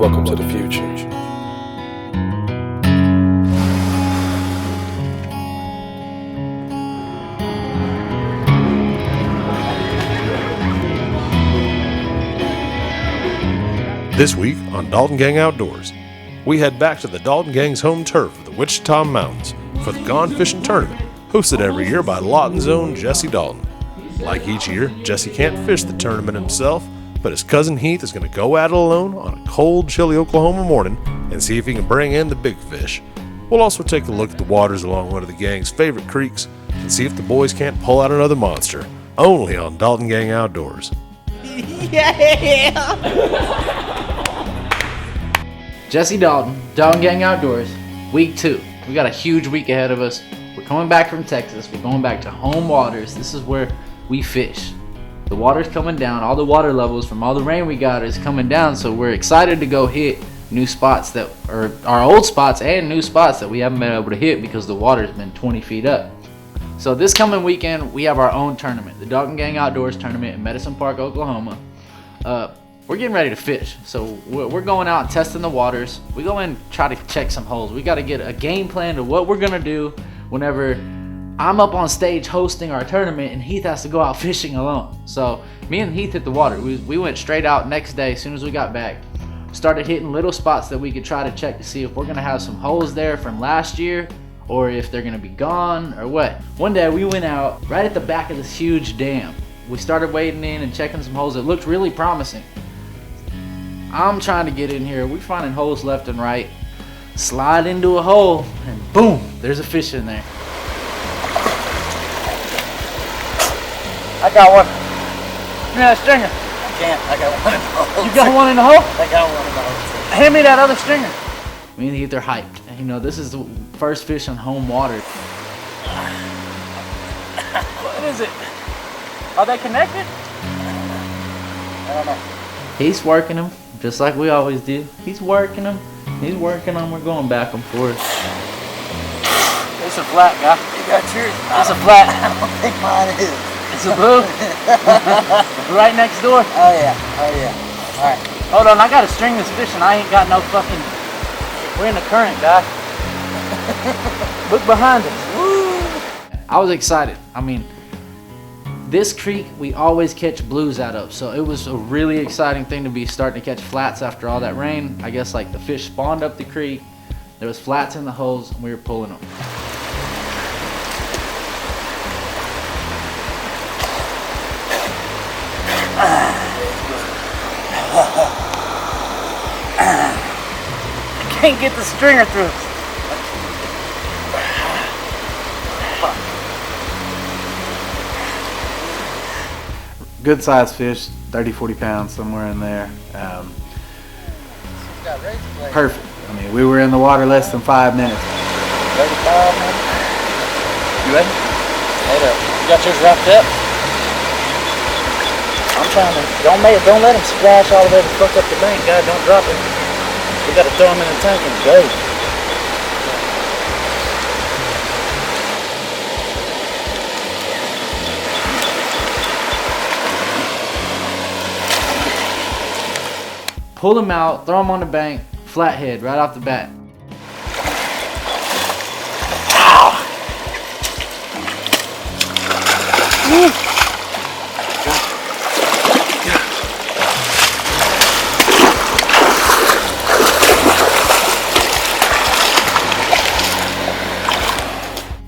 Welcome to the future. This week on Dalton Gang Outdoors, we head back to the Dalton Gang's home turf of the Wichita Mountains for the Gone Fishing Tournament, hosted every year by Lawton's own Jesse Dalton. Like each year, Jesse can't fish the tournament himself, but his cousin Heath is going to go at it alone on a cold, chilly Oklahoma morning and see if he can bring in the big fish. We'll also take a look at the waters along one of the gang's favorite creeks and see if the boys can't pull out another monster, only on Dalton Gang Outdoors. Yeah! Jesse Dalton, Dalton Gang Outdoors, week 2. We got a huge week ahead of us. We're coming back from Texas. We're going back to home waters. This is where we fish. The water's coming down. All the water levels from all the rain we got is coming down, so we're excited to go hit new spots that are our old spots and new spots that we haven't been able to hit because the water's been 20 feet up. So this coming weekend, we have our own tournament, the Dalton Gang Outdoors tournament in Medicine Park, Oklahoma. We're getting ready to fish, so we're going out and testing the waters. We go in and try to check some holes. We got to get a game plan to what we're gonna do whenever I'm up on stage hosting our tournament and Heath has to go out fishing alone. So me and Heath hit the water. We went straight out next day as soon as we got back. Started hitting little spots that we could try to check to see if we're gonna have some holes there from last year or if they're gonna be gone or what. One day we went out right at the back of this huge dam. We started wading in and checking some holes that looked really promising. I'm trying to get in here. We're finding holes left and right. Slide into a hole and boom, there's a fish in there. I got one. Give me that stringer. I can't. I got one in the hole. You got one in the hole? I got one in the hole. Hand me that other stringer. Me and Heath are hyped. And, you know, this is the first fish on home water. What is it? Are they connected? I don't know. He's working them, just like we always do. He's working them. He's working them. We're going back and forth. It's a flat, guy. You got yours? It's a flat. I don't think mine is. It's a blue. Right next door. Oh yeah. Oh yeah. All right. Hold on, I gotta string this fish and I ain't got no fucking... We're in the current, guy. Look behind us. Woo! I was excited. I mean, this creek we always catch blues out of, so it was a really exciting thing to be starting to catch flats after all that rain. I guess like the fish spawned up the creek, there was flats in the holes, and we were pulling them. I can't get the stringer through. Good sized fish, 30-40 pounds, somewhere in there. Perfect. I mean, we were in the water less than 5 minutes. 35 minutes. You ready? Hold up. You got yours wrapped up? I'm trying to. Don't let him splash all the way to fuck up the bank, God. Don't drop him. We got to throw him in the tank and go. Pull him out, throw him on the bank, flathead right off the bat.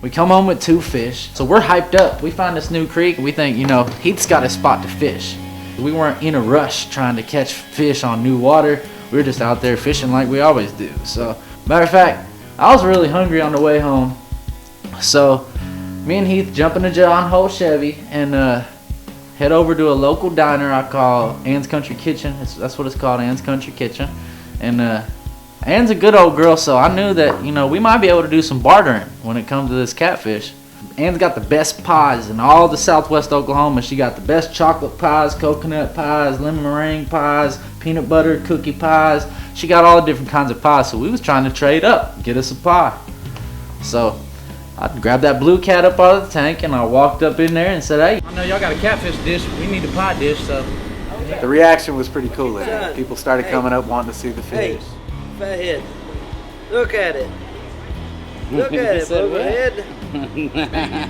We come home with 2 fish, so we're hyped up. We find this new creek, we think, you know, Heath's got a spot to fish. We weren't in a rush trying to catch fish on new water. We were just out there fishing like we always do. So, matter of fact, I was really hungry on the way home. So, me and Heath jump in a John Holt Chevy and head over to a local diner I call Ann's Country Kitchen. That's what it's called, Ann's Country Kitchen. And Ann's a good old girl, so I knew that, you know, we might be able to do some bartering when it comes to this catfish. Ann's got the best pies in all the southwest Oklahoma. She got the best chocolate pies, coconut pies, lemon meringue pies, peanut butter cookie pies. She got all the different kinds of pies, so we was trying to trade up, get us a pie. So I grabbed that blue cat up out of the tank and I walked up in there and said, hey, I know y'all got a catfish dish, we need a pie dish, so the reaction was pretty cool in there. People started coming up wanting to see the fish. Hey, fathead, look at it. Look at it, fathead.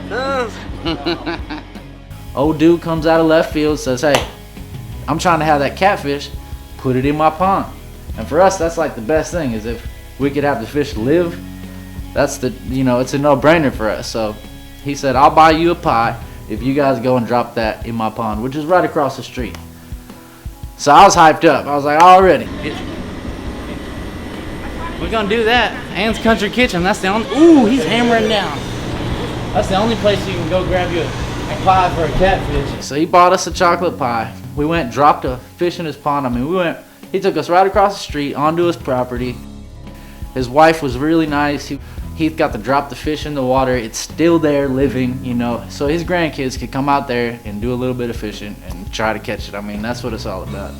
Huh? Old dude comes out of left field, says, hey, I'm trying to have that catfish, put it in my pond. And for us, that's like the best thing, is if we could have the fish live, that's the, it's a no-brainer for us. So he said, I'll buy you a pie if you guys go and drop that in my pond, which is right across the street. So I was hyped up. I was like, already. We're gonna do that. Ann's Country Kitchen. That's the only. Ooh, he's hammering down. That's the only place you can go grab you a pie for a catfish. So he bought us a chocolate pie. We went, dropped a fish in his pond. He took us right across the street onto his property. His wife was really nice. He got to drop the fish in the water. It's still there living, so his grandkids could come out there and do a little bit of fishing and try to catch it. I mean, that's what it's all about,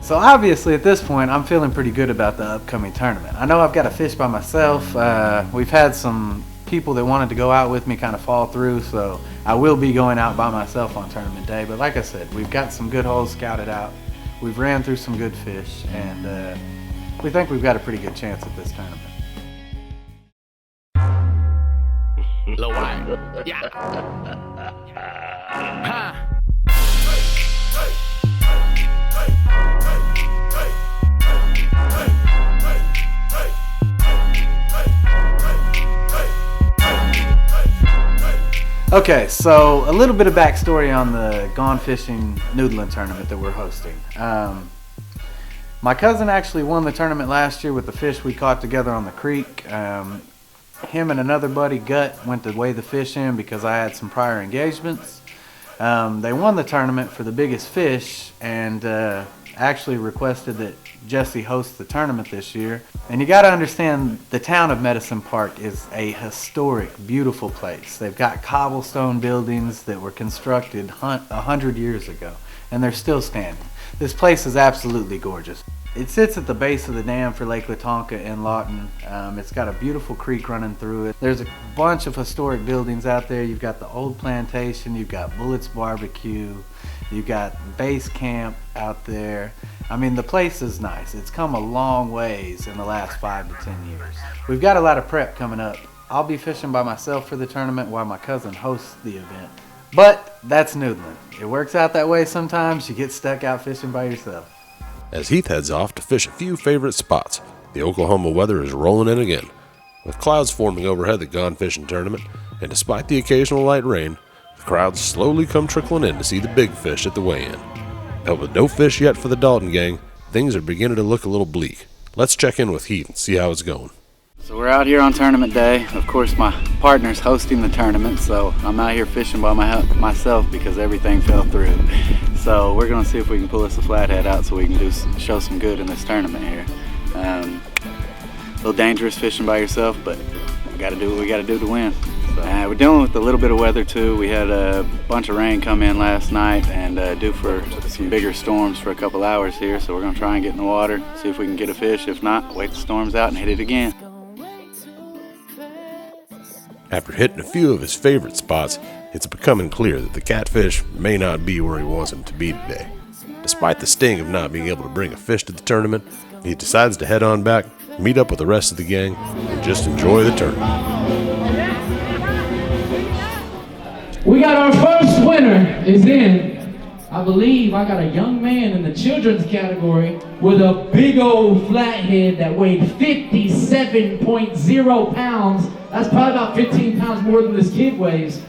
So obviously at this point, I'm feeling pretty good about the upcoming tournament. I know I've got to fish by myself. We've had some people that wanted to go out with me kind of fall through, so I will be going out by myself on tournament day. But like I said, we've got some good holes scouted out. We've ran through some good fish, and we think we've got a pretty good chance at this tournament. Low wide. Yeah. Huh. Okay, so a little bit of backstory on the Gone Fishing Noodling tournament that we're hosting. My cousin actually won the tournament last year with the fish we caught together on the creek. Him and another buddy, Gut, went to weigh the fish in because I had some prior engagements. They won the tournament for the biggest fish and actually requested that Jesse host the tournament this year. And you got to understand, the town of Medicine Park is a historic, beautiful place. They've got cobblestone buildings that were constructed 100 years ago, and they're still standing. This place is absolutely gorgeous. It sits at the base of the dam for Lake Latonka in Lawton. It's got a beautiful creek running through it. There's a bunch of historic buildings out there. You've got the old plantation, you've got Bullett's Barbecue, you've got base camp out there. I mean, the place is nice. It's come a long ways in the last 5 to 10 years. We've got a lot of prep coming up. I'll be fishing by myself for the tournament while my cousin hosts the event. But that's noodling. It works out that way sometimes. You get stuck out fishing by yourself. As Heath heads off to fish a few favorite spots, the Oklahoma weather is rolling in again. With clouds forming overhead the Gone Fishing tournament, and despite the occasional light rain, the crowds slowly come trickling in to see the big fish at the weigh-in. But with no fish yet for the Dalton gang, things are beginning to look a little bleak. Let's check in with Heath and see how it's going. So we're out here on tournament day. Of course, my partner's hosting the tournament, so I'm out here fishing by myself because everything fell through. So we're gonna see if we can pull us a flathead out so we can show some good in this tournament here. A little dangerous fishing by yourself, but we gotta do what we gotta do to win. We're dealing with a little bit of weather too. We had a bunch of rain come in last night and due for some bigger storms for a couple hours here. So we're gonna try and get in the water, see if we can get a fish. If not, wait the storms out and hit it again. After hitting a few of his favorite spots, it's becoming clear that the catfish may not be where he wants him to be today. Despite the sting of not being able to bring a fish to the tournament, he decides to head on back, meet up with the rest of the gang, and just enjoy the tournament. We got our first winner is in. I believe I got a young man in the children's category with a big old flathead that weighed 57.0 pounds. That's probably about 15 pounds more than this kid weighs.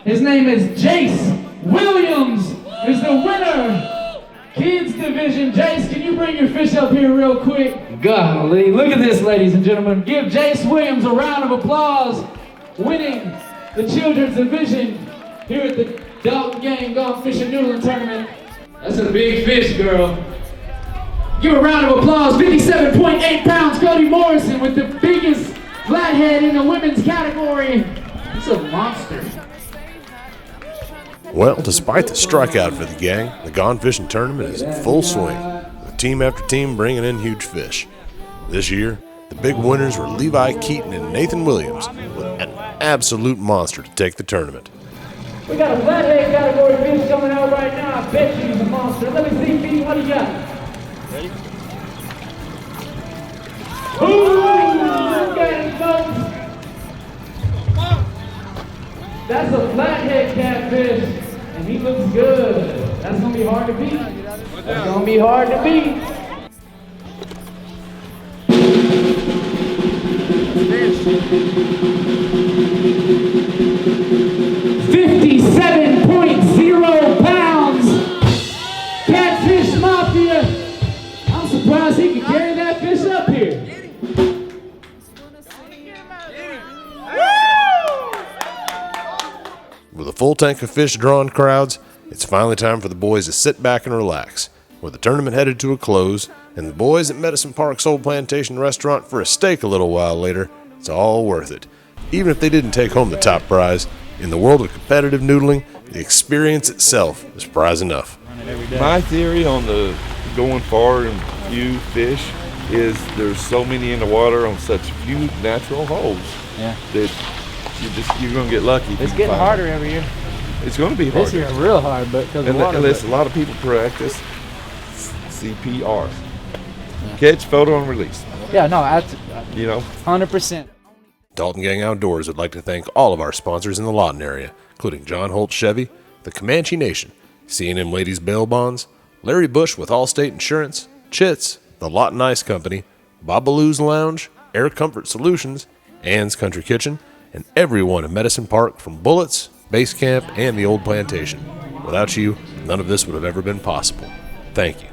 His name is Jace Williams is the winner. Kids division. Jace, can you bring your fish up here real quick? Golly, look at this, ladies and gentlemen. Give Jace Williams a round of applause, winning the children's division here at the Dalton Gang Gone Fishing Noodling Tournament. That's a big fish, girl. Give a round of applause. 57.8 pounds, Cody Morrison with the biggest flathead in the women's category. It's a monster. Well, despite the strikeout for the gang, the Gone Fishing tournament is in full swing, with team after team bringing in huge fish. This year, the big winners were Levi Keaton and Nathan Williams, with an absolute monster to take the tournament. We got a flathead category fish coming out right now. I bet you he's a monster. Let me see we got? Ready? Ooh, look at it, folks. That's a flathead catfish, and he looks good. That's gonna be hard to beat. That's gonna be hard to beat. £57.0 Catfish Mafia. I'm surprised he could carry that fish up here. With a full tank of fish drawing crowds, it's finally time for the boys to sit back and relax. With the tournament headed to a close, and the boys at Medicine Park's Old Plantation restaurant for a steak a little while later, it's all worth it. Even if they didn't take home the top prize, in the world of competitive noodling, the experience itself is prize enough. My theory on the going far and few fish is there's so many in the water on such few natural holes that you're going to get lucky. It's getting harder every year. It's going to be harder. This year real hard, but because of water. And a lot of people practice CPR. Catch, photo, and release. Yeah, no, that's 100%. Dalton Gang Outdoors would like to thank all of our sponsors in the Lawton area, including John Holt Chevy, the Comanche Nation, C&M Ladies Bail Bonds, Larry Bush with Allstate Insurance, Chits, the Lawton Ice Company, Babaloo's Lounge, Air Comfort Solutions, Ann's Country Kitchen, and everyone in Medicine Park from Bullets, Base Camp, and the Old Plantation. Without you, none of this would have ever been possible. Thank you.